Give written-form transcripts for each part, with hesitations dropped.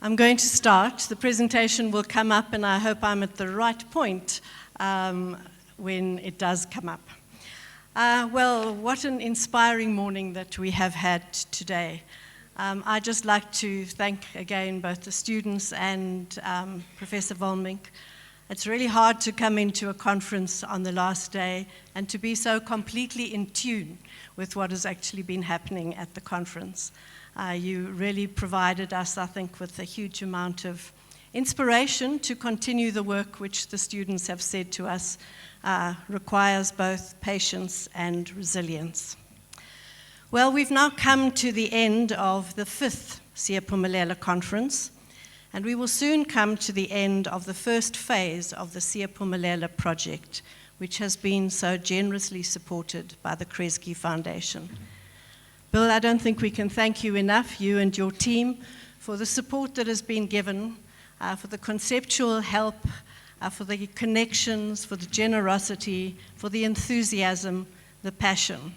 I'm going to start. The presentation will come up, and I hope I'm at the right point when it does come up. Well, what an inspiring morning that we have had today. I'd just like to thank again both the students and Professor Volmink. It's really hard to come into a conference on the last day and to be so completely in tune with what has actually been happening at the conference. You really provided us, I think, with a huge amount of inspiration to continue the work which the students have said to us requires both patience and resilience. Well, we've now come to the end of the 5th Siyaphumelela conference, and we will soon come to the end of the first phase of the Siyaphumelela project, which has been so generously supported by the Kresge Foundation. Bill, I don't think we can thank you enough, you and your team, for the support that has been given, for the conceptual help, for the connections, for the generosity, for the enthusiasm, the passion.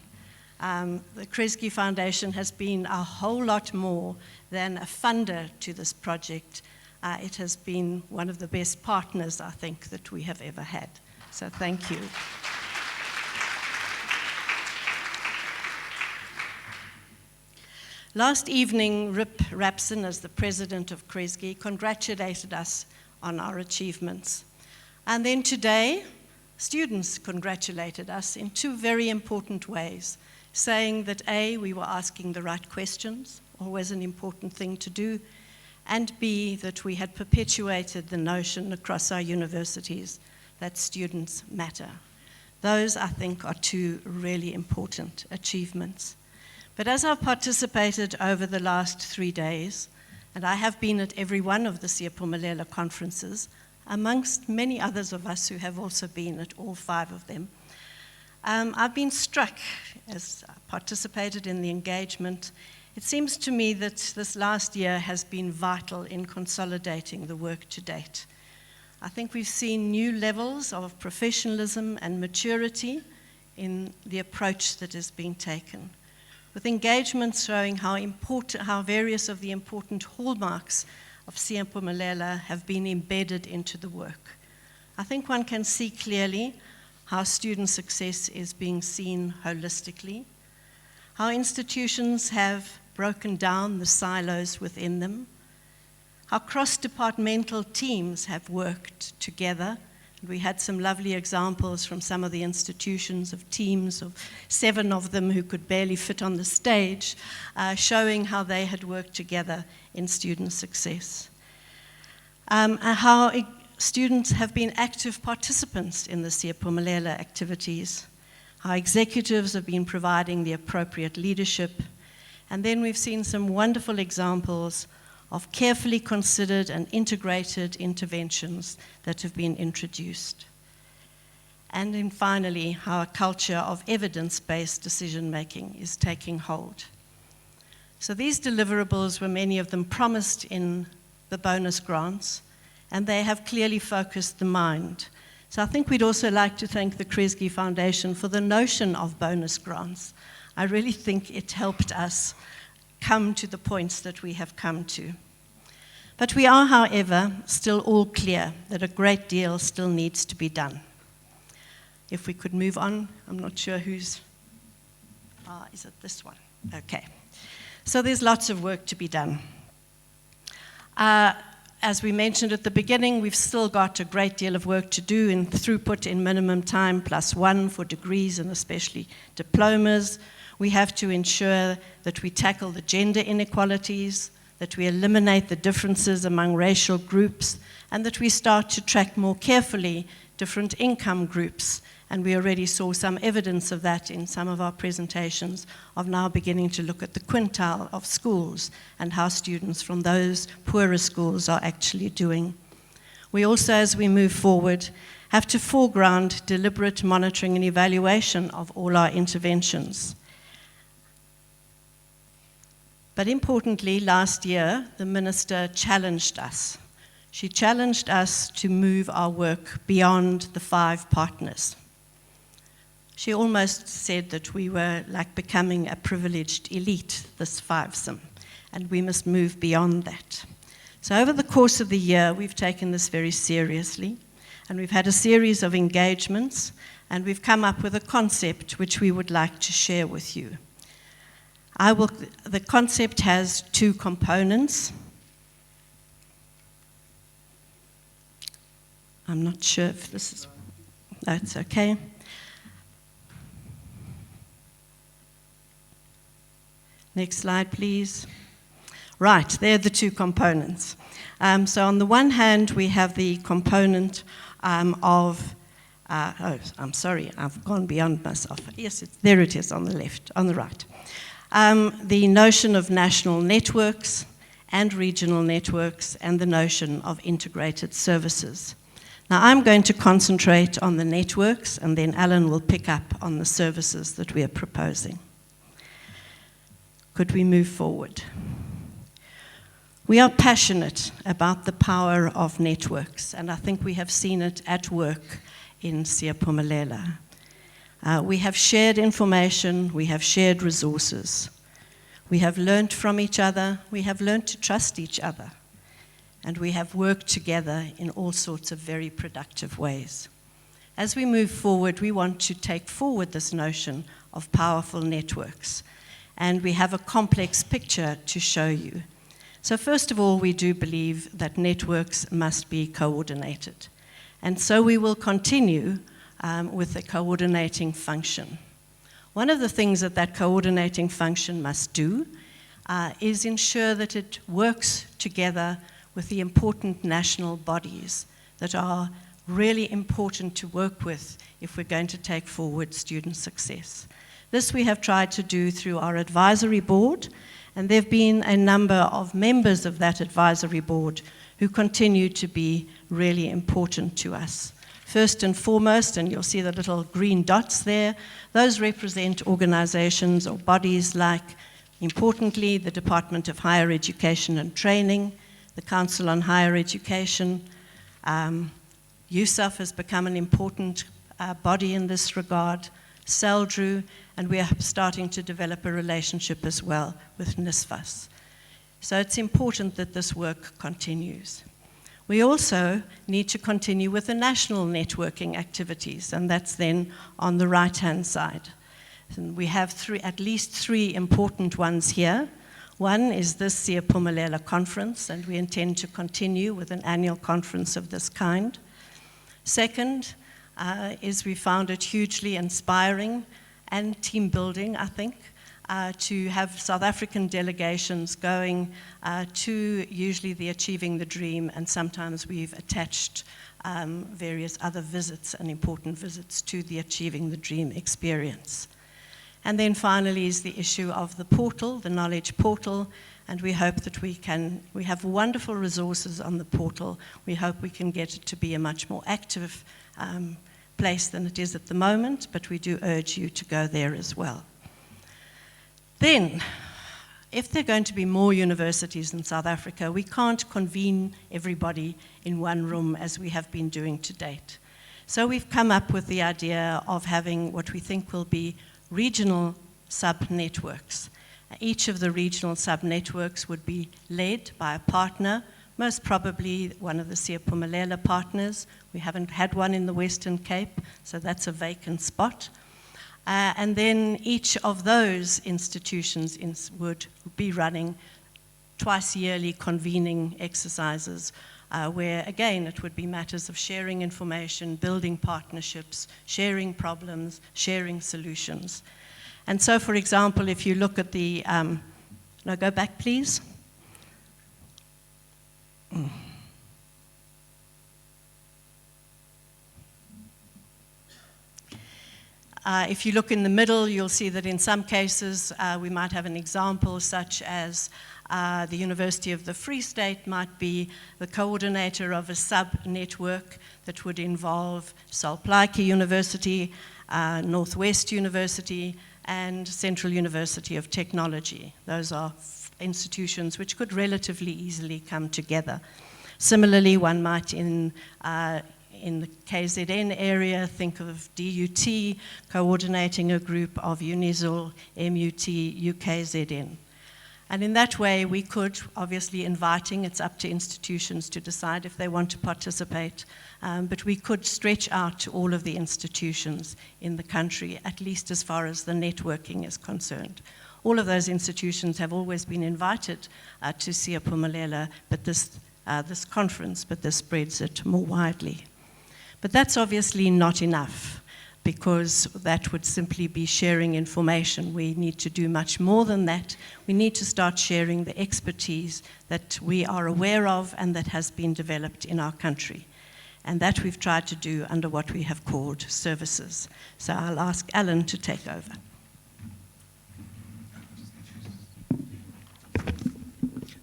The Kresge Foundation has been a whole lot more than a funder to this project. It has been one of the best partners, I think, that we have ever had. So thank you. Last evening, Rip Rapson, as the president of Kresge, congratulated us on our achievements. And then today, students congratulated us in two very important ways, saying that A, we were asking the right questions, always an important thing to do, and B, that we had perpetuated the notion across our universities that students matter. Those, I think, are two really important achievements. But as I've participated over the last 3 days, and I have been at every one of the Siyaphumelela conferences, amongst many others of us who have also been at all 5 of them, I've been struck, as I participated in the engagement, it seems to me that this last year has been vital in consolidating the work to date. I think we've seen new levels of professionalism and maturity in the approach that is being taken, with engagements showing how various of the important hallmarks of Siyaphumelela have been embedded into the work. I think one can see clearly how student success is being seen holistically, how institutions have broken down the silos within them, how cross-departmental teams have worked together. We had some lovely examples from some of the institutions of teams of 7 of them who could barely fit on the stage, showing how they had worked together in student success. How students have been active participants in the Siyaphumelela activities, how executives have been providing the appropriate leadership, and then we've seen some wonderful examples of carefully considered and integrated interventions that have been introduced. And then finally, how a culture of evidence-based decision-making is taking hold. So these deliverables were many of them promised in the bonus grants, and they have clearly focused the mind. So I think we'd also like to thank the Kresge Foundation for the notion of bonus grants. I really think it helped us come to the points that we have come to. But we are, however, still all clear that a great deal still needs to be done. If we could move on, I'm not sure who's, is it this one? Okay. So there's lots of work to be done. As we mentioned at the beginning, we've still got a great deal of work to do in throughput in minimum time +1 for degrees and especially diplomas. We have to ensure that we tackle the gender inequalities, that we eliminate the differences among racial groups, and that we start to track more carefully different income groups. And we already saw some evidence of that in some of our presentations, of now beginning to look at the quintile of schools and how students from those poorer schools are actually doing. We also, as we move forward, have to foreground deliberate monitoring and evaluation of all our interventions. But importantly, last year, the minister challenged us. She challenged us to move our work beyond the 5 partners. She almost said that we were like becoming a privileged elite, this 5-some, and we must move beyond that. So over the course of the year, we've taken this very seriously, and we've had a series of engagements, and we've come up with a concept which we would like to share with you. The concept has two components. I'm not sure if this is... No, it's okay. Next slide, please. Right, they're the two components. So on the one hand, we have the component of... I'm sorry, I've gone beyond myself. Yes, there it is on the left, on the right. The notion of national networks and regional networks, and the notion of integrated services. Now, I'm going to concentrate on the networks, and then Alan will pick up on the services that we are proposing. Could we move forward? We are passionate about the power of networks, and I think we have seen it at work in Siyaphumelela. We have shared information, we have shared resources. We have learned from each other, we have learned to trust each other, and we have worked together in all sorts of very productive ways. As we move forward, we want to take forward this notion of powerful networks, and we have a complex picture to show you. So first of all, we do believe that networks must be coordinated, and so we will continue with the coordinating function. One of the things that that coordinating function must do is ensure that it works together with the important national bodies that are really important to work with if we're going to take forward student success. This we have tried to do through our advisory board, and there have been a number of members of that advisory board who continue to be really important to us. First and foremost, and you'll see the little green dots there, those represent organizations or bodies like, importantly, the Department of Higher Education and Training, the Council on Higher Education. USAF has become an important body in this regard, CELDRU, and we are starting to develop a relationship as well with NSFAS. So it's important that this work continues. We also need to continue with the national networking activities, and that's then on the right-hand side. And we have at least three important ones here. One is this Siyaphumelela conference, and we intend to continue with an annual conference of this kind. Second is we found it hugely inspiring and team building, I think, to have South African delegations going to usually the Achieving the Dream, and sometimes we've attached various other visits and important visits to the Achieving the Dream experience. And then finally is the issue of the portal, the knowledge portal, and we hope that we have wonderful resources on the portal. We hope we can get it to be a much more active place than it is at the moment, but we do urge you to go there as well. Then, if there are going to be more universities in South Africa, we can't convene everybody in one room as we have been doing to date. So we've come up with the idea of having what we think will be regional sub-networks. Each of the regional sub-networks would be led by a partner, most probably one of the Siyaphumelela partners. We haven't had one in the Western Cape, so that's a vacant spot. And then each of those institutions would be running twice yearly convening exercises where, again, it would be matters of sharing information, building partnerships, sharing problems, sharing solutions. And so, for example, if you look at the... no, go back, please. If you look in the middle, you'll see that in some cases we might have an example such as the University of the Free State might be the coordinator of a sub-network that would involve Salplaike University, Northwest University, and Central University of Technology. Those are institutions which could relatively easily come together. Similarly, one might in the KZN area, think of DUT coordinating a group of UNIZOL, MUT, UKZN. And in that way, we could, obviously inviting, it's up to institutions to decide if they want to participate, but we could stretch out to all of the institutions in the country, at least as far as the networking is concerned. All of those institutions have always been invited to Siyaphumelela, but this conference, but this spreads it more widely. But that's obviously not enough, because that would simply be sharing information. We need to do much more than that. We need to start sharing the expertise that we are aware of and that has been developed in our country. And that we've tried to do under what we have called services. So I'll ask Alan to take over.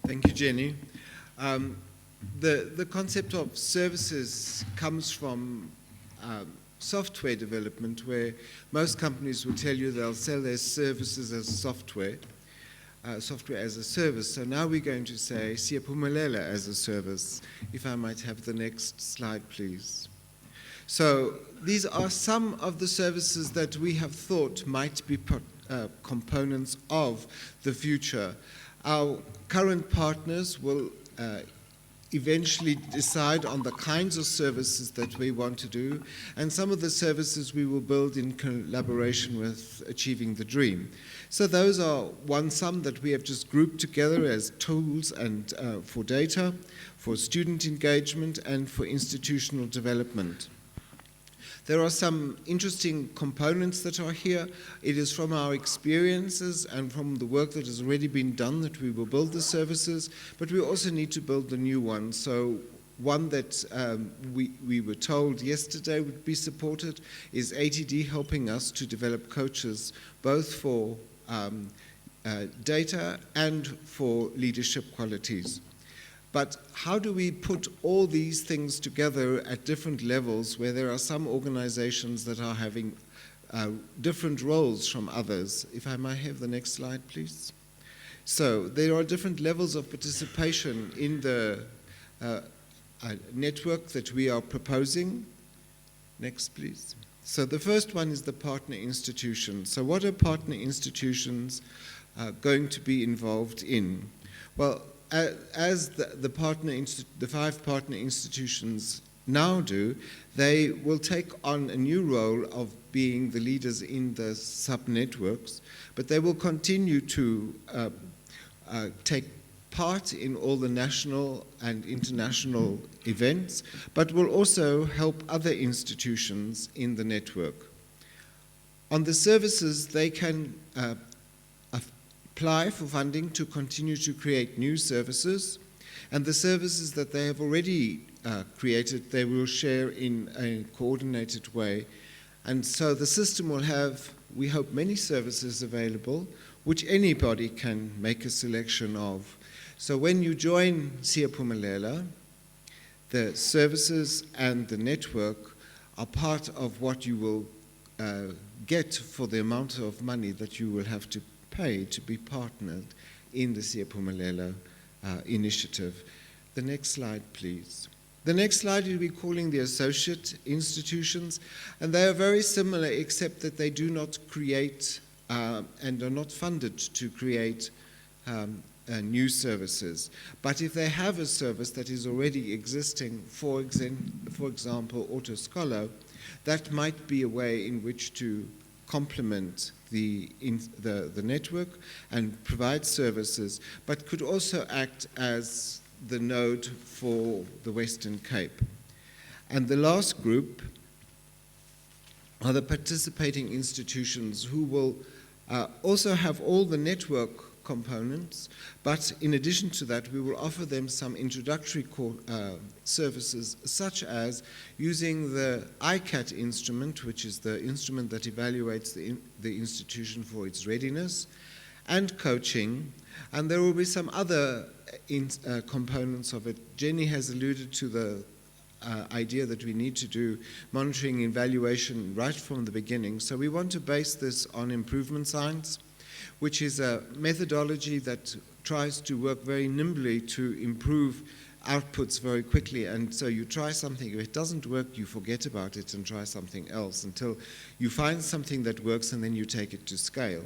Thank you, Jenny. The concept of services comes from software development, where most companies will tell you they'll sell their services as software as a service. So now we're going to say Siyaphumelela as a service. If I might have the next slide, please. So these are some of the services that we have thought might be components of the future. Our current partners will eventually decide on the kinds of services that we want to do, and some of the services we will build in collaboration with Achieving the Dream. So those are some that we have just grouped together as tools and for data, for student engagement, and for institutional development. There are some interesting components that are here. It is from our experiences and from the work that has already been done that we will build the services, but we also need to build the new ones. So one that we were told yesterday would be supported is ATD helping us to develop coaches, both for data and for leadership qualities. But how do we put all these things together at different levels, where there are some organizations that are having different roles from others? If I might have the next slide, please. So there are different levels of participation in the network that we are proposing. Next, please. So the first one is the partner institutions. So what are partner institutions going to be involved in? Well, as the 5 partner institutions now do, they will take on a new role of being the leaders in the sub-networks, but they will continue to take part in all the national and international events, but will also help other institutions in the network. On the services, they can apply for funding to continue to create new services, and the services that they have already created, they will share in a coordinated way. And so the system will have, we hope, many services available, which anybody can make a selection of. So when you join Siyaphumelela, the services and the network are part of what you will get for the amount of money that you will have to pay to be partnered in the Siyaphumelela initiative. The next slide, please. The next slide we'll be calling the associate institutions, and they are very similar, except that they do not create and are not funded to create new services. But if they have a service that is already existing, for example, Autoscholar, that might be a way in which to complement the network and provide services, but could also act as the node for the Western Cape. And the last group are the participating institutions, who will also have all the network components, but in addition to that, we will offer them some introductory services, such as using the ICAT instrument, which is the instrument that evaluates the institution for its readiness, and coaching. And there will be some other components of it. Jenny has alluded to the idea that we need to do monitoring and evaluation right from the beginning. So we want to base this on improvement science, which is a methodology that tries to work very nimbly to improve outputs very quickly. And so you try something, if it doesn't work, you forget about it and try something else until you find something that works, and then you take it to scale.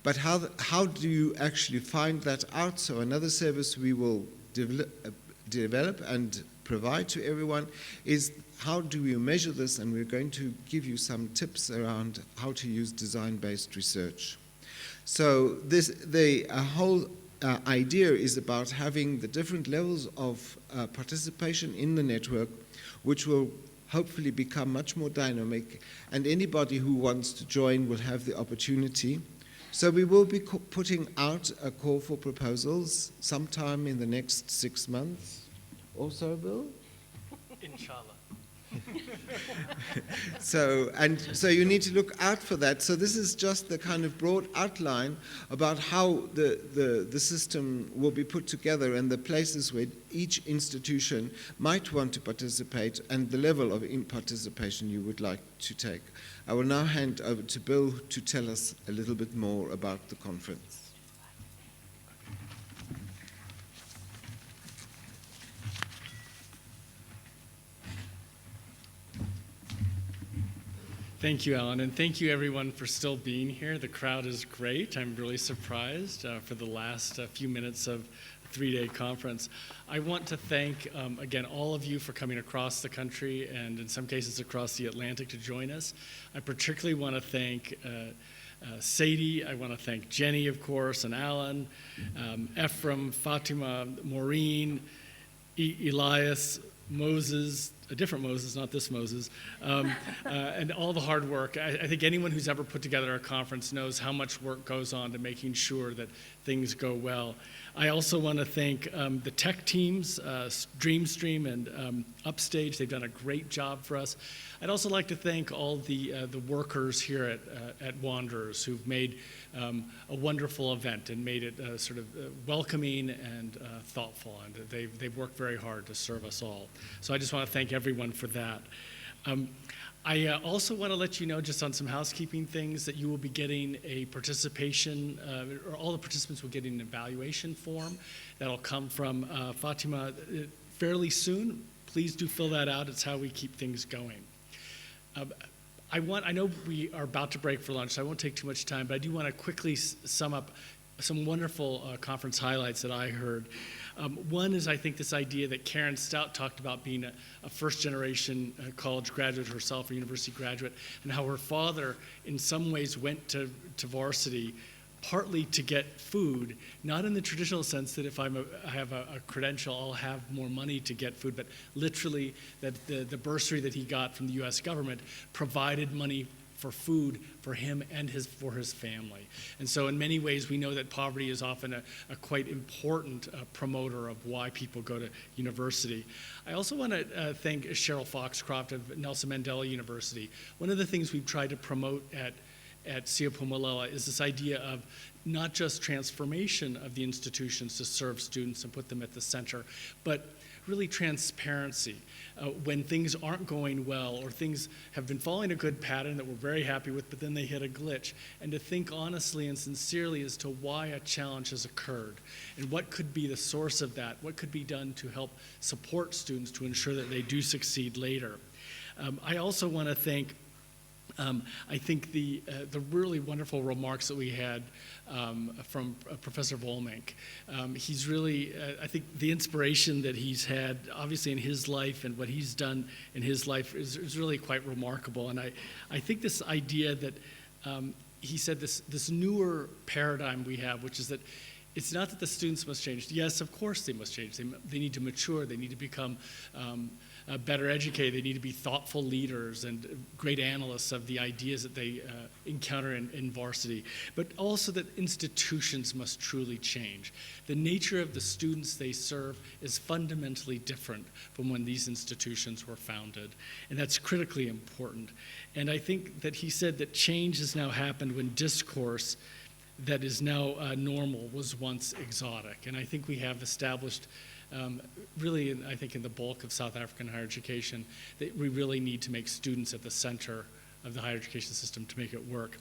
But how do you actually find that out? So another service we will develop and provide to everyone is how do we measure this, and we're going to give you some tips around how to use design-based research. So the whole idea is about having the different levels of participation in the network, which will hopefully become much more dynamic, and anybody who wants to join will have the opportunity. So we will be putting out a call for proposals sometime in the next 6 months or so, Bill? Inshallah. So you need to look out for that. So this is just the kind of broad outline about how the system will be put together and the places where each institution might want to participate and the level of participation you would like to take. I will now hand over to Bill to tell us a little bit more about the conference. Thank you, Alan, and thank you everyone for still being here. The crowd is great. I'm really surprised for the last few minutes of a 3-day conference. I want to thank, again, all of you for coming across the country and in some cases across the Atlantic to join us. I particularly want to thank Sadie, I want to thank Jenny, of course, and Alan, Ephraim, Fatima, Maureen, Elias, Moses, a different Moses, not this Moses, and all the hard work. I think anyone who's ever put together a conference knows how much work goes on to making sure that things go well. I also want to thank the tech teams, Dreamstream and Upstage. They've done a great job for us. I'd also like to thank all the workers here at Wanderers who've made a wonderful event and made it sort of welcoming and thoughtful, and they've worked very hard to serve us all. So I just want to thank everyone for that. I also want to let you know, just on some housekeeping things, that you will be getting a participation, or all the participants will get an evaluation form that'll come from Fatima fairly soon. Please do fill that out. It's how we keep things going. I know we are about to break for lunch, so I won't take too much time, but I do want to quickly sum up some wonderful conference highlights that I heard. One is, I think, this idea that Karen Stout talked about being a first-generation college graduate herself, a university graduate, and how her father, in some ways, went to varsity partly to get food, not in the traditional sense that if I have a credential, I'll have more money to get food, but literally that the bursary that he got from the U.S. government provided money for food for him and for his family. And so in many ways, we know that poverty is often a quite important promoter of why people go to university. I also want to thank Cheryl Foxcroft of Nelson Mandela University. One of the things we've tried to promote at Siyaphumelela is this idea of not just transformation of the institutions to serve students and put them at the center, but really transparency. When things aren't going well or things have been following a good pattern that we're very happy with, but then they hit a glitch, and to think honestly and sincerely as to why a challenge has occurred and what could be the source of that, what could be done to help support students to ensure that they do succeed later. I also want to thank I think the really wonderful remarks that we had from Professor Volmink. He's really, I think the inspiration that he's had, obviously in his life and what he's done in his life is really quite remarkable. And I think this idea that he said this newer paradigm we have, which is that it's not that the students must change. Yes, of course they must change. They need to mature. They need to become better educated. They need to be thoughtful leaders and great analysts of the ideas that they encounter in varsity. But also that institutions must truly change. The nature of the students they serve is fundamentally different from when these institutions were founded. And that's critically important. And I think that he said that change has now happened when discourse that is now normal was once exotic. And I think we have established really, I think in the bulk of South African higher education, that we really need to make students at the center of the higher education system to make it work.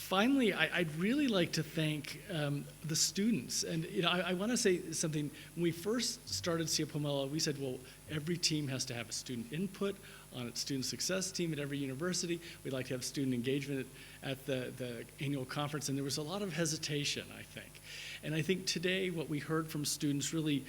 Finally, I'd really like to thank the students. And I want to say something. When we first started Siyaphumelela, we said, well, every team has to have a student input on its student success team at every university. We'd like to have student engagement at the annual conference. And there was a lot of hesitation, I think. And I think today what we heard from students really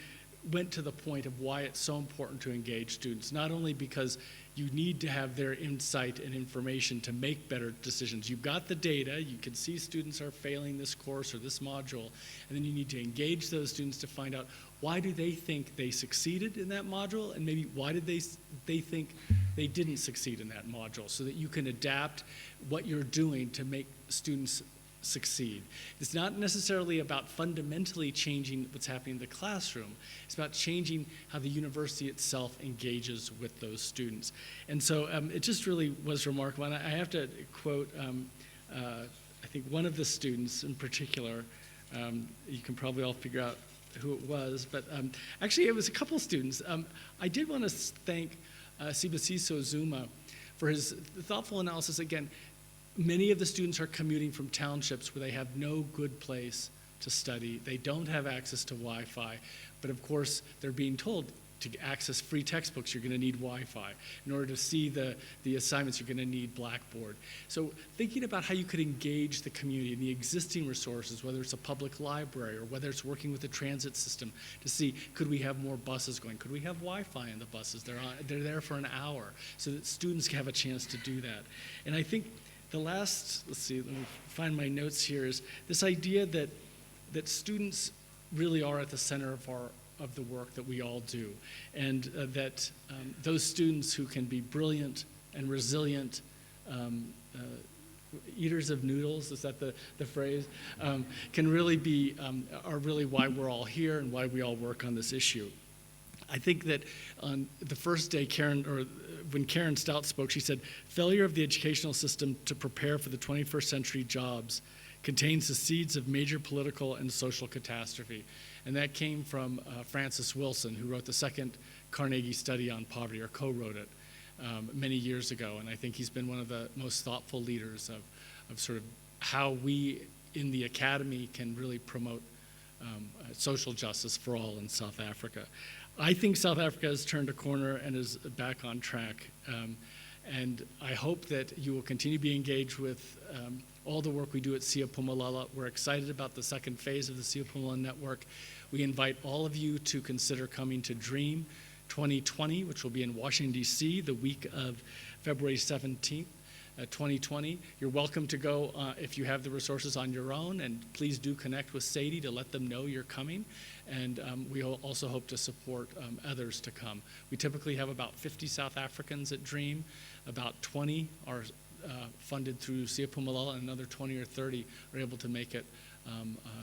went to the point of why it's so important to engage students, not only because you need to have their insight and information to make better decisions. You've got the data, you can see students are failing this course or this module, and then you need to engage those students to find out why do they think they succeeded in that module, and maybe why did they think they didn't succeed in that module, so that you can adapt what you're doing to make students succeed. It's not necessarily about fundamentally changing what's happening in the classroom. It's about changing how the university itself engages with those students. And so it just really was remarkable. And I have to quote, I think one of the students in particular, you can probably all figure out who it was, but actually it was a couple students. I did want to thank Sibasiso Zuma for his thoughtful analysis. Again, many of the students are commuting from townships where they have no good place to study. They don't have access to Wi-Fi, but of course they're being told to access free textbooks, you're going to need Wi-Fi. In order to see the assignments, you're going to need Blackboard. So thinking about how you could engage the community and the existing resources, whether it's a public library or whether it's working with the transit system to see, could we have more buses going? Could we have Wi-Fi in the buses? They're there for an hour so that students have a chance to do that. And I think the last, let me find my notes here, is this idea that students really are at the center of the work that we all do, and that those students who can be brilliant and resilient, eaters of noodles, is that the phrase, can really be, are really why we're all here and why we all work on this issue. I think that on the first day when Karen Stout spoke, she said, failure of the educational system to prepare for the 21st century jobs contains the seeds of major political and social catastrophe. And that came from Francis Wilson, who wrote the second Carnegie study on poverty, or co-wrote it many years ago. And I think he's been one of the most thoughtful leaders of sort of how we in the academy can really promote social justice for all in South Africa. I think South Africa has turned a corner and is back on track. And I hope that you will continue to be engaged with all the work we do at Siyaphumelela. We're excited about the second phase of the Siyaphumelela Network. We invite all of you to consider coming to DREAM 2020, which will be in Washington, D.C., the week of February 17th. 2020. You're welcome to go if you have the resources on your own, and please do connect with Sadie to let them know you're coming. And we also hope to support others to come. We typically have about 50 South Africans at DREAM. About 20 are funded through Siyaphumelela, and another 20 or 30 are able to make it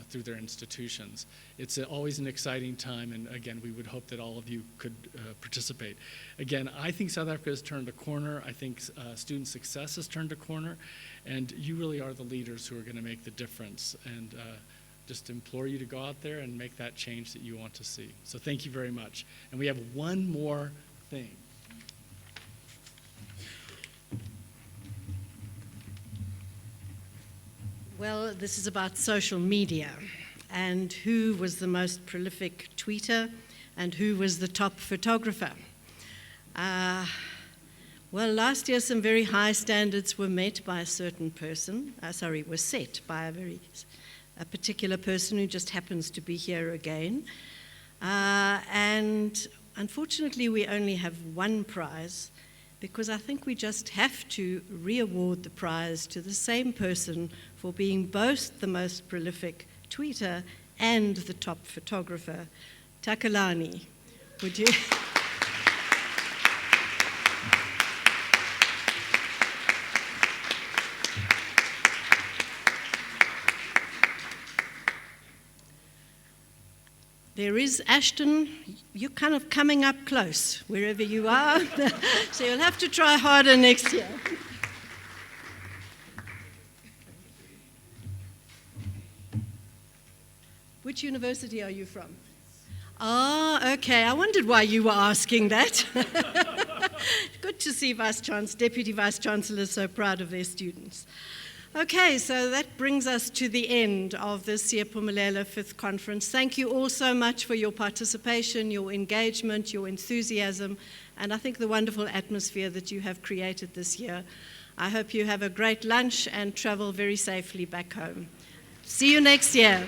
through their institutions. It's always an exciting time, and again, we would hope that all of you could participate. Again, I think South Africa has turned a corner. I think student success has turned a corner, and you really are the leaders who are going to make the difference. And just implore you to go out there and make that change that you want to see. So thank you very much. And we have one more thing. Well, this is about social media and who was the most prolific tweeter and who was the top photographer. Well, last year some very high standards were met by a certain person, were set by a particular person who just happens to be here again. And unfortunately, we only have one prize, because I think we just have to re-award the prize to the same person for being both the most prolific tweeter and the top photographer. Takalani, would you? There is Ashton. You're kind of coming up close wherever you are, so you'll have to try harder next year. Which university are you from? Ah, okay. I wondered why you were asking that. Good to see Deputy Vice Chancellors so proud of their students. Okay, so that brings us to the end of the Siyaphumelela 5th Conference. Thank you all so much for your participation, your engagement, your enthusiasm, and I think the wonderful atmosphere that you have created this year. I hope you have a great lunch and travel very safely back home. See you next year.